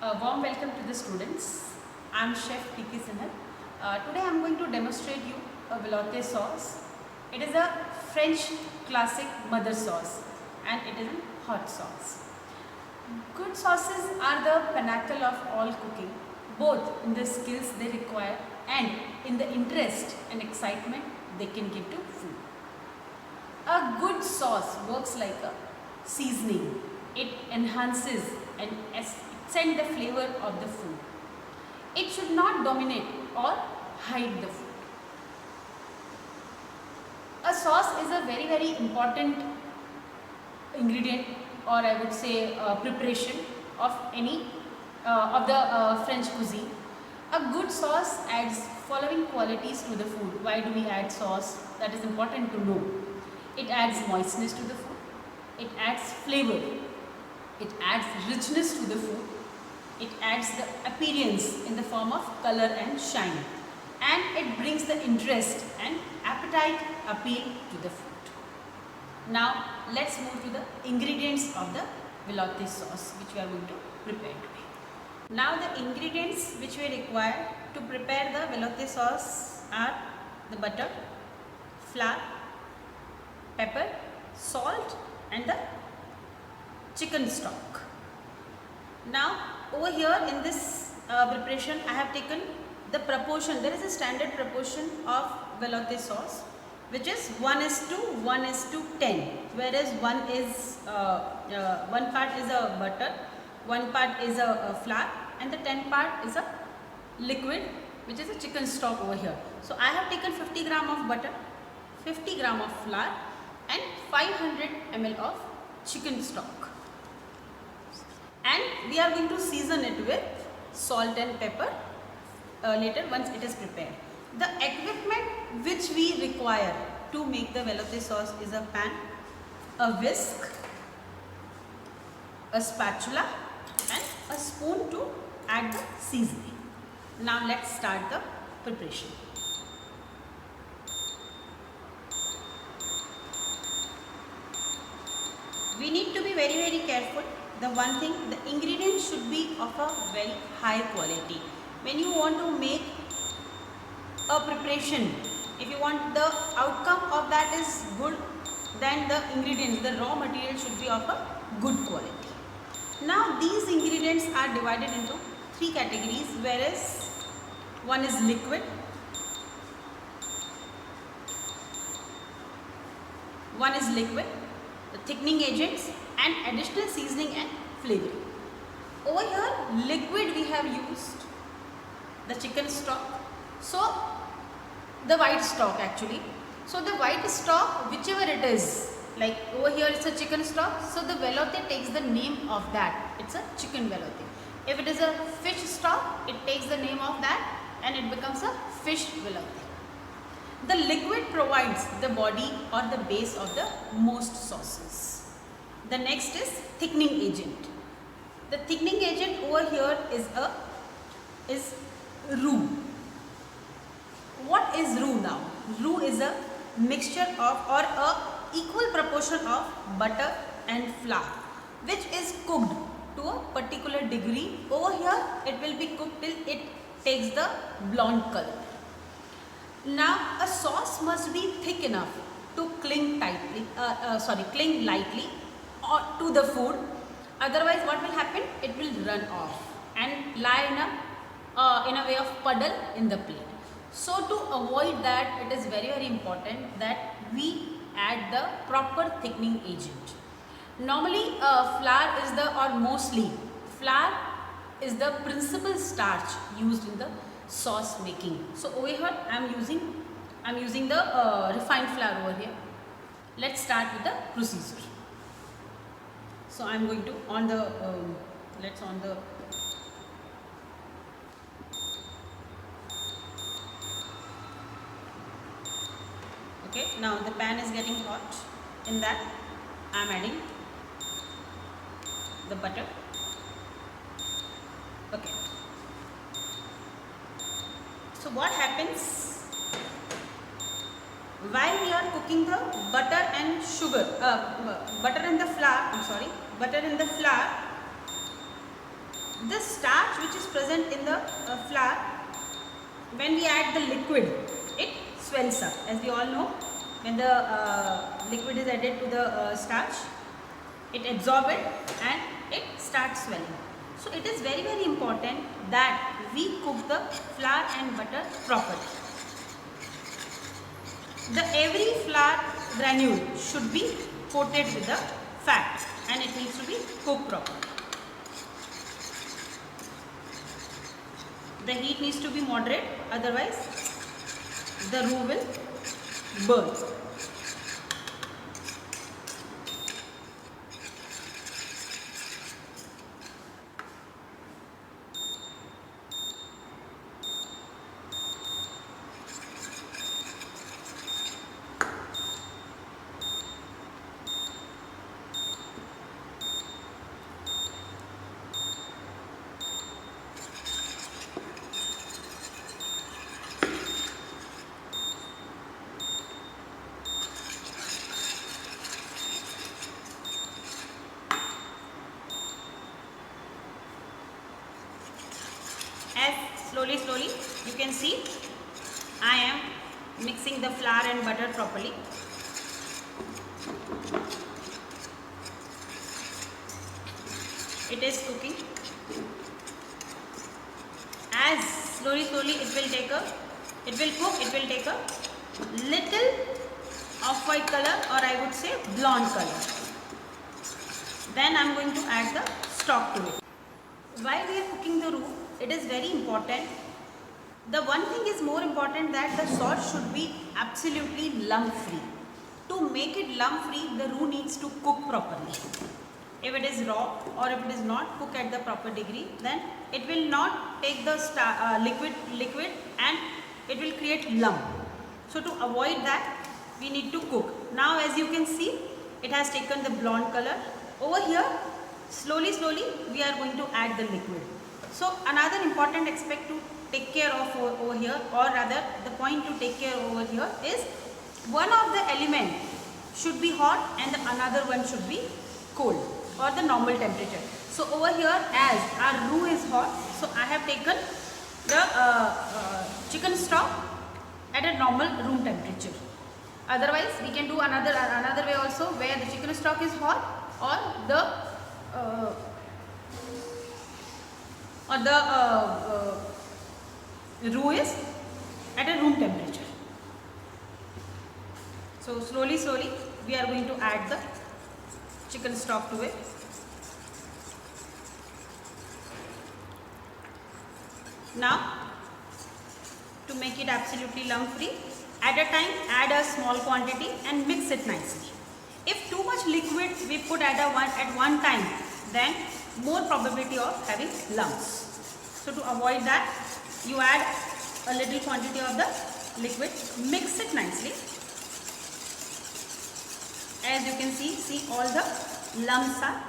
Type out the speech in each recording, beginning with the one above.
A warm welcome to the students. I am Chef T.K. Sinhal. Today I am going to demonstrate you a velouté sauce. It is a French classic mother sauce and it is a hot sauce. Good sauces are the pinnacle of all cooking, both in the skills they require and in the interest and excitement they can give to food. A good sauce works like a seasoning. It enhances and accents the flavor of the food. It should not dominate or hide the food. A sauce is a very important ingredient, or I would say preparation of any of the French cuisine. A good sauce adds following qualities to the food. Why do we add sauce? That is important to know. It adds moistness to the food. It adds flavor. It adds richness to the food. It adds the appearance in the form of color and shine. And it brings the interest and appetite appeal to the food. Now let's move to the ingredients of the velouté sauce which we are going to prepare today. Now the ingredients which we require to prepare the velouté sauce are the butter, flour, pepper, salt and the chicken stock. Now over here in this preparation I have taken the proportion. There is a standard proportion of velouté sauce which is 1:1:10, whereas one part is a butter, one part is a flour and the 10 part is a liquid which is a chicken stock over here. So I have taken 50 gram of butter, 50 gram of flour and 500 ml of chicken stock, and we are going to season it with salt and pepper later once it is prepared. The equipment which we require to make the velouté sauce is a pan, a whisk, a spatula and a spoon to add the seasoning. Now let's start the preparation. We need to be very careful. The one thing, the ingredients should be of a very high quality. When you want to make a preparation, if you want the outcome of that is good, then the ingredients, the raw material should be of a good quality. Now these ingredients are divided into three categories, whereas one is liquid, the thickening agents and additional seasoning and flavoring. Over here liquid we have used the chicken stock, so the white stock actually. So the white stock, whichever it is, like over here it's a chicken stock, so the velouté takes the name of that. It's a chicken velouté. If it is a fish stock, it takes the name of that and it becomes a fish velouté. The liquid provides the body or the base of the most sauces. The next is thickening agent. The thickening agent over here is roux. What is roux now? Roux is a mixture of or a equal proportion of butter and flour which is cooked to a particular degree. Over here it will be cooked till it takes the blonde color. Now a sauce must be thick enough to cling lightly or to the food. Otherwise what will happen? It will run off and lie in a way of puddle in the plate. So to avoid that, it is very important that we add the proper thickening agent. Normally flour is the principal starch used in the sauce making. So over here I am using the refined flour over here. Let's start with the procedure. So I am going to let's on the okay. Now the pan is getting hot. In that I am adding the butter. Okay. So what happens while we are cooking the butter and butter in the flour, the starch which is present in the flour, when we add the liquid, it swells up. As we all know, when the liquid is added to the starch, it absorbs it and it starts swelling. So it is very, very important that we cook the flour and butter properly. Every flour granule should be coated with the fat and it needs to be cooked properly. The heat needs to be moderate, otherwise the roux will burn. Slowly you can see I am mixing the flour and butter properly. It is cooking. As slowly it will take a little off-white color, or I would say blonde color. Then I am going to add the stock to it. While we are cooking the roux, it is very important. The one thing is more important, that the sauce should be absolutely lump free. To make it lump free, the roux needs to cook properly. If it is raw or if it is not cooked at the proper degree, then it will not take the liquid and it will create lump. So to avoid that, we need to cook. Now as you can see, it has taken the blonde color. Over here, slowly we are going to add the liquid. So another important aspect to take care of over here, or rather the point to take care over here, is one of the element should be hot and the another one should be cold, or the normal temperature. So over here, as our roux is hot, so I have taken the chicken stock at a normal room temperature. Otherwise we can do another way also, where the chicken stock is hot or the roux is at a room temperature. So slowly we are going to add the chicken stock to it. Now to make it absolutely lump free, at a time add a small quantity and mix it nicely. If too much liquid we put at one time, then more probability of having lumps. So to avoid that, you add a little quantity of the liquid, mix it nicely. As you can see all the lumps are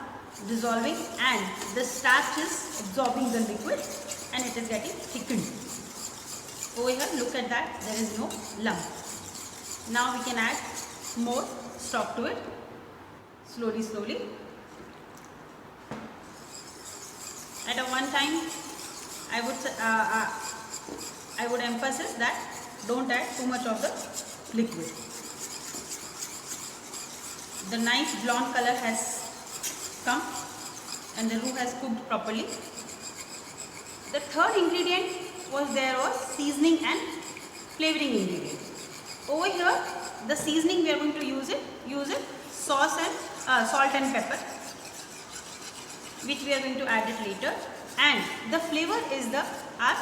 dissolving and the starch is absorbing the liquid and it is getting thickened. Over here, look at that, there is no lump. Now we can add more stock to it, slowly. At one time, I would emphasize that don't add too much of the liquid. The nice blonde color has come and the roux has cooked properly. The third ingredient was seasoning and flavoring ingredient. Over here, the seasoning we are going to use it sauce and salt and pepper, which we are going to add it later. And the flavor is our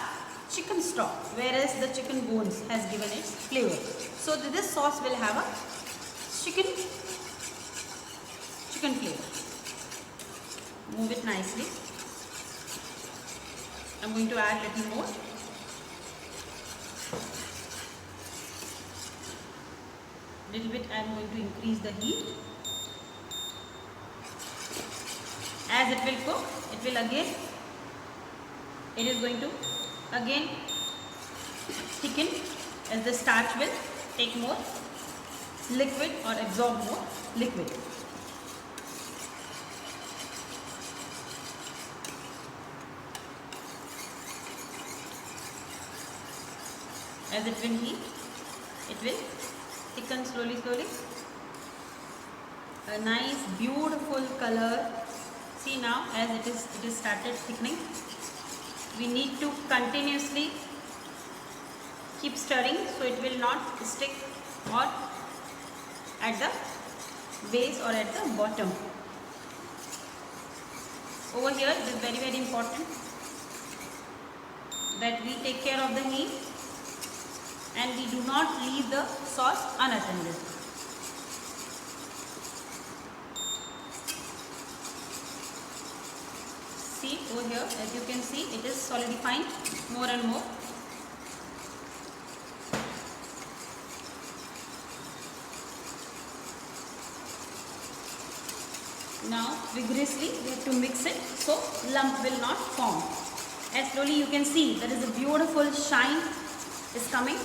chicken stock, whereas the chicken bones has given its flavor. So this sauce will have a chicken flavor. Move it nicely. I'm going to add a little more. Little bit I am going to increase the heat. As it will cook, it is going to again thicken, as the starch will take more liquid or absorb more liquid. As it will heat, it will thicken slowly, slowly. A nice beautiful color. See now, as it is started thickening. We need to continuously keep stirring so it will not stick or at the base or at the bottom. Over here it is very, very important that we take care of the heat and we do not leave the sauce unattended. See over here, as you can see, it is solidifying more and more. Now vigorously we have to mix it so lump will not form. As slowly you can see, there is a beautiful shine is coming,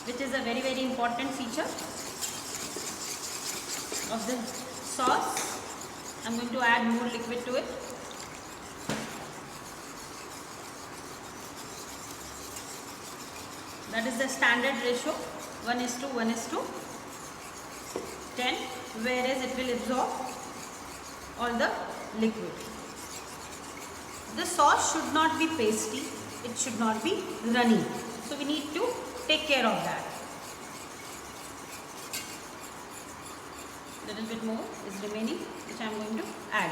which is a very, very important feature of the sauce. I am going to add more liquid to it. That is the standard ratio, 1:1:10, whereas it will absorb all the liquid. The sauce should not be pasty, it should not be runny. So we need to take care of that. Little bit more is remaining, which I am going to add.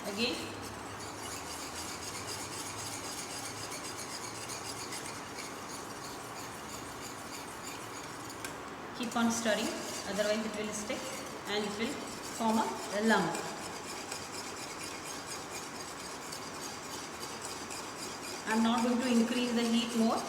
Again, keep on stirring, otherwise it will stick and it will form a lump. I am not going to increase the heat more.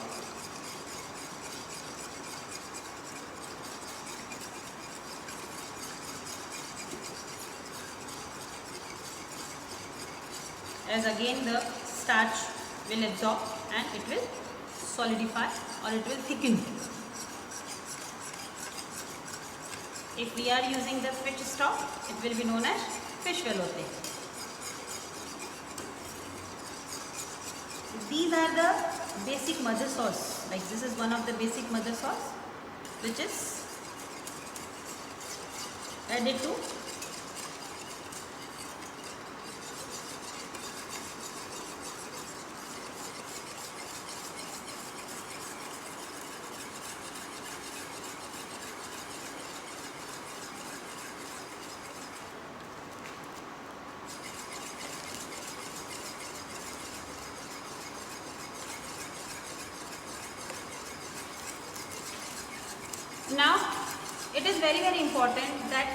As again the starch will absorb and it will solidify or it will thicken. If we are using the fish stock, it will be known as fish velouté. These are the basic mother sauce. Like this is one of the basic mother sauce, which is added to now. It is very, very important that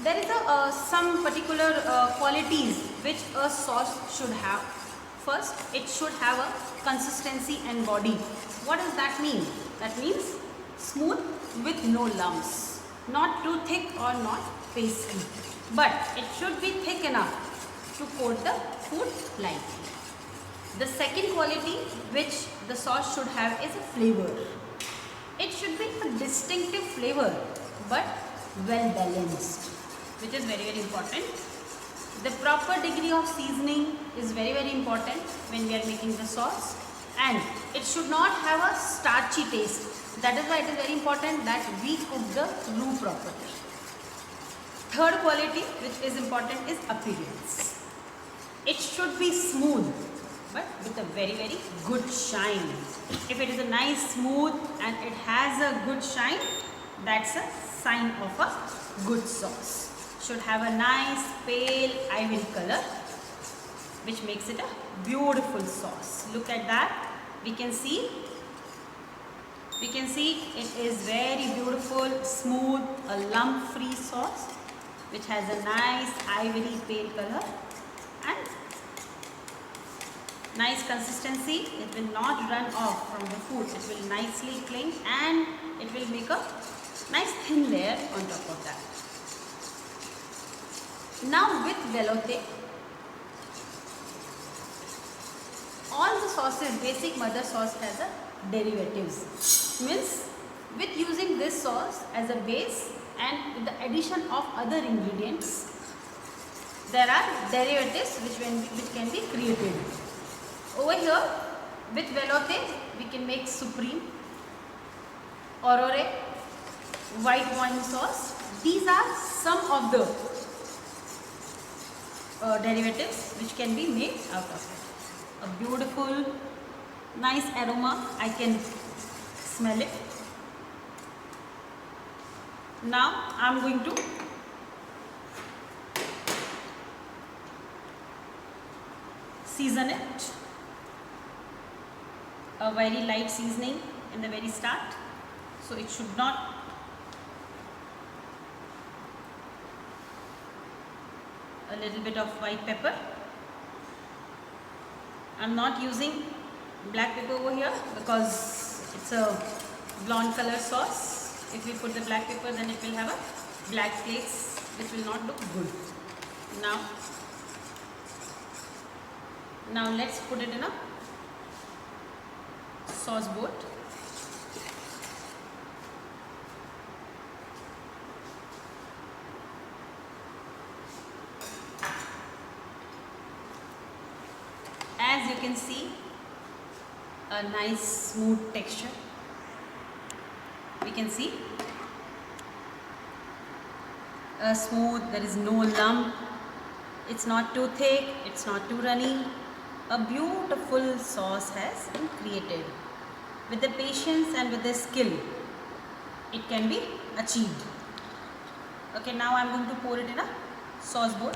there is some particular qualities which a sauce should have. First, it should have a consistency and body. What does that mean? That means smooth with no lumps, not too thick or not pasty, but it should be thick enough to coat the food lightly. The second quality which the sauce should have is a flavor. It should be a distinctive flavor but well balanced, which is very, very important. The proper degree of seasoning is very, very important when we are making the sauce, and it should not have a starchy taste. That is why it is very important that we cook the roux properly. Third quality which is important is appearance. It should be smooth but with a very, very good shine. If it is a nice smooth and it has a good shine, that's a sign of a good sauce. Should have a nice pale ivory color, which makes it a beautiful sauce. Look at that. We can see it is very beautiful, smooth, a lump free sauce which has a nice ivory pale color and nice consistency. It will not run off from the food. It will nicely cling and it will make a nice thin layer on top of that. Now with velouté, all the sauces, basic mother sauce has a derivatives. Means with using this sauce as a base and with the addition of other ingredients, there are derivatives which can be created. Over here with velouté we can make supreme, aurore, white wine sauce. These are some of the derivatives which can be made out of it. A beautiful, nice aroma, I can smell it. Now I am going to season it. A very light seasoning in the very start, so it should not a little bit of white pepper. I am not using black pepper over here because it's a blonde color sauce. If we put the black pepper, then it will have a black flakes which will not look good. Now let's put it in a sauce boat. As you can see, a nice smooth texture. We can see a smooth, there is no lump, it's not too thick, it's not too runny. A beautiful sauce has been created. With the patience and with the skill, it can be achieved. Okay, now I am going to pour it in a sauce bowl.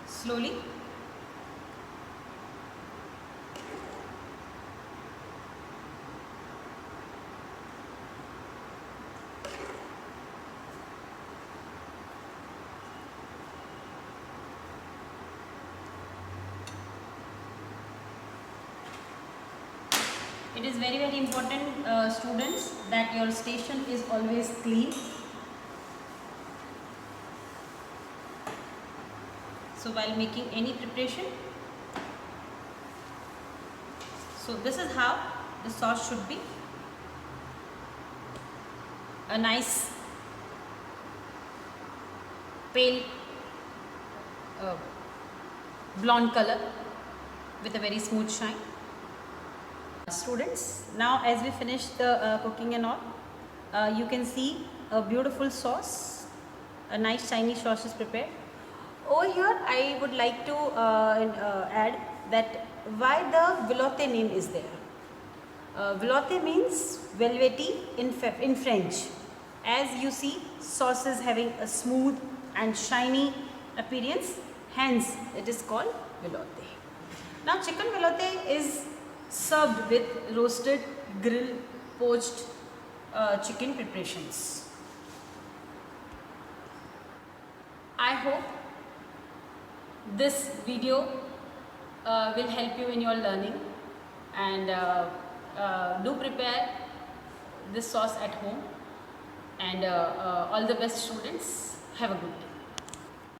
Slowly. It is very important, students, that your station is always clean. So while making any preparation, so this is how the sauce should be. A nice pale blonde color with a very smooth shine. Students, now as we finish the cooking and all, you can see a beautiful sauce, a nice Chinese sauce is prepared. Over here I would like to add that why the velouté name is there. Velouté means velvety in French. As you see, sauce is having a smooth and shiny appearance, hence it is called velouté. Now chicken velouté is served with roasted, grilled, poached chicken preparations. I hope this video will help you in your learning, and do prepare this sauce at home, and all the best, students. Have a good day.